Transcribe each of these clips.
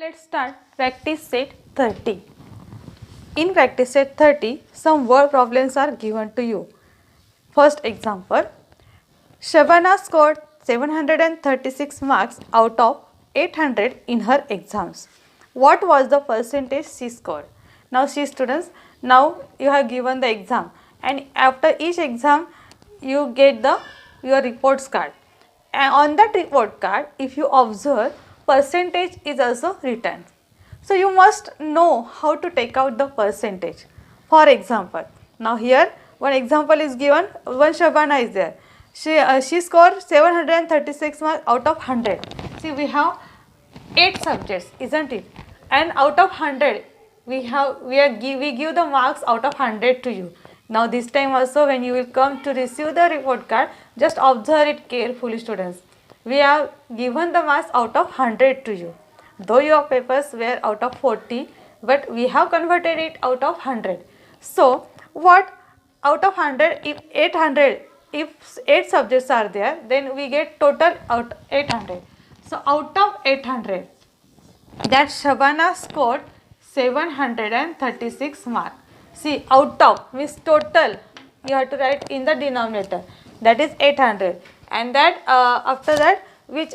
Let's start practice set 30. In practice set 30, some word problems are given to you. First example, Shabana scored 736 marks out of 800 in her exams. What was the percentage she scored? Now see students, now you have given the exam and after each exam you get your reports card. And on that report card, if you observe, percentage is also written. So you must know how to take out the percentage. For example, now here one example is given, one Shabana is there. She scored 736 marks out of 100. See, we have 8 subjects, isn't it? And out of 100, we give the marks out of 100 to you. Now this time also when you will come to receive the report card, just observe it carefully students. We have given the marks out of 100 to you. Though your papers were out of 40, but we have converted it out of 100. So what out of 100, if 800, if 8 subjects are there, then we get total out 800. So out of 800, that Shabana scored 736 marks. See, out of means total, you have to write in the denominator, that is 800, and that after that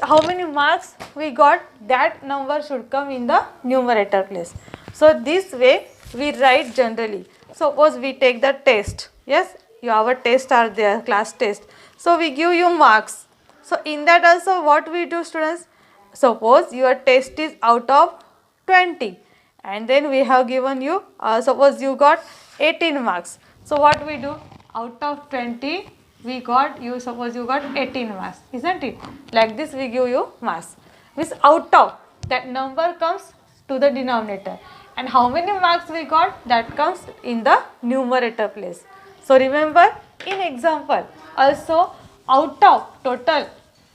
how many marks we got, that number should come in the numerator place. So this way we write generally. Suppose we take the test, yes, our tests are there, class test, so we give you marks. So in that also what we do students, suppose your test is out of 20 and then we have given you, suppose you got 18 marks. So what we do, out of 20 we got, you suppose you got 18 marks, isn't it? Like this we give you marks. Means out of, that number comes to the denominator, and how many marks we got, that comes in the numerator place. So remember, in example also, out of total,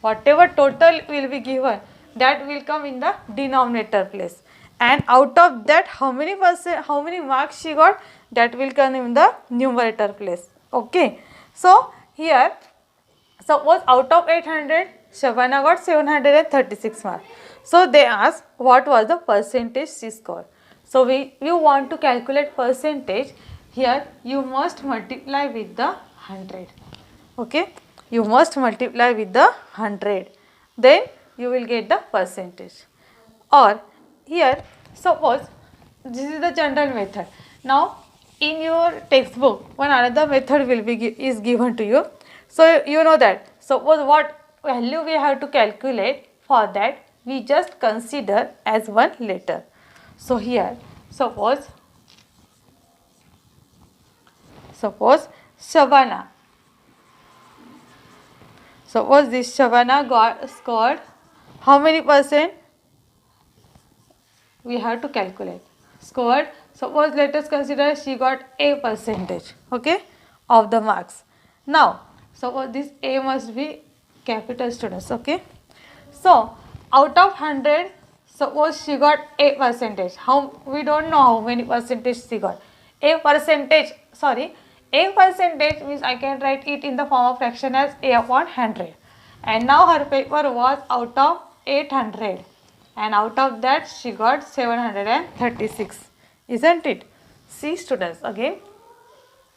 whatever total will be given, that will come in the denominator place, and out of that how many marks she got, that will come in the numerator place. Okay, so here suppose out of 800 Shabana got 736 marks. So they ask what was the percentage she scored. So you want to calculate percentage, here you must multiply with the 100. Okay, you must multiply with the 100, then you will get the percentage. Or here suppose this is the general method. Now in your textbook one another method will be is given to you. So you know that suppose what value we have to calculate, for that we just consider as one letter. So here suppose Shabana, suppose this Shabana scored how many percent, we have to calculate. Scored, suppose let us consider she got a percentage, okay, of the marks. Now suppose this a must be capital students, okay. So out of 100, suppose she got a percentage, how we don't know how many percentage she got. A percentage means I can write it in the form of fraction as a upon 100, and now her paper was out of 800, and out of that she got 736, isn't it? See students, again,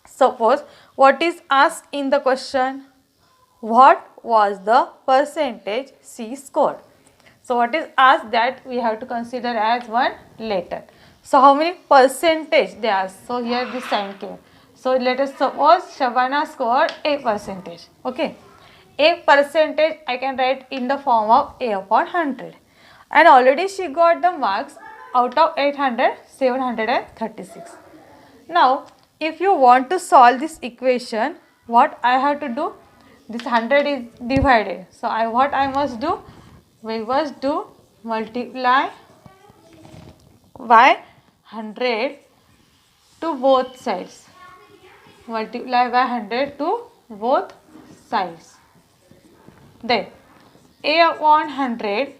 suppose what is asked in the question, what was the percentage she scored. So what is asked, that we have to consider as one letter. So how many percentage they ask, so here this sign came. So let us suppose Shabana scored a percentage, okay. A percentage I can write in the form of a upon 100, and already she got the marks out of 800, 736. Now if you want to solve this equation, what I have to do, this 100 is divided, so what I must do, we must do multiply by 100 to both sides, multiply by 100 to both sides, then a upon 100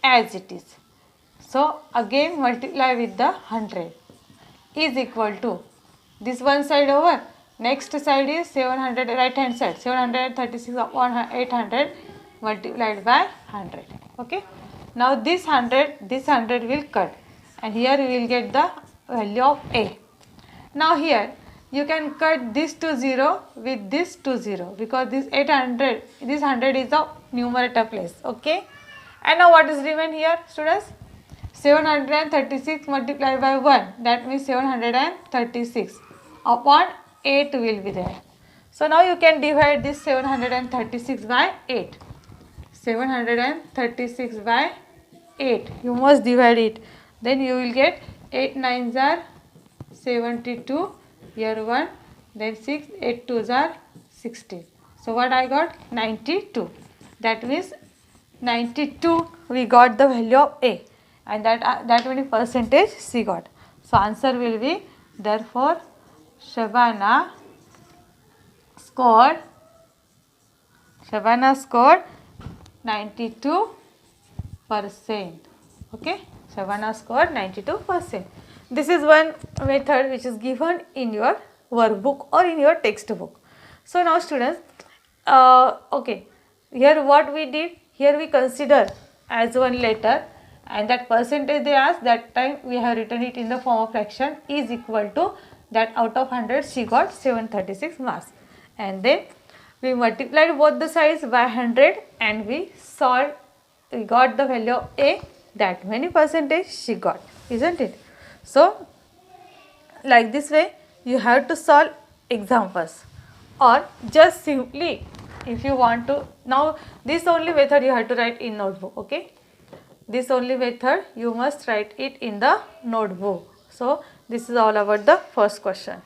as it is. So again multiply with the 100 is equal to this one side over, next side is 700, right hand side, 736 upon 800 multiplied by 100, okay. Now this 100 will cut, and here we will get the value of A. Now here you can cut this to 0 with this to 0, because this 800, this 100 is the numerator place, okay. And now what is remain here, students? 736 multiplied by 1, that means 736 upon 8 will be there. So now you can divide this 736 by 8. 736 by 8, you must divide it. Then you will get 8 9s are 72, here 1, then 6, 8 2s are 16. So what I got? 92. That means 92 we got the value of A, and that many percentage she got. So answer will be, therefore Shabana scored 92%. Okay, Shabana scored 92%. This is one method which is given in your workbook or in your textbook. So now students, okay, here what we did, here we consider as one letter, and that percentage they asked, that time we have written it in the form of fraction, is equal to that out of 100 she got 736 marks. And then we multiplied both the sides by 100 and we solved, we got the value of A, that many percentage she got, isn't it? So like this way you have to solve examples, or just simply if you want to, now this only method you have to write in notebook, okay. This only method you must write it in the notebook. So this is all about the first question.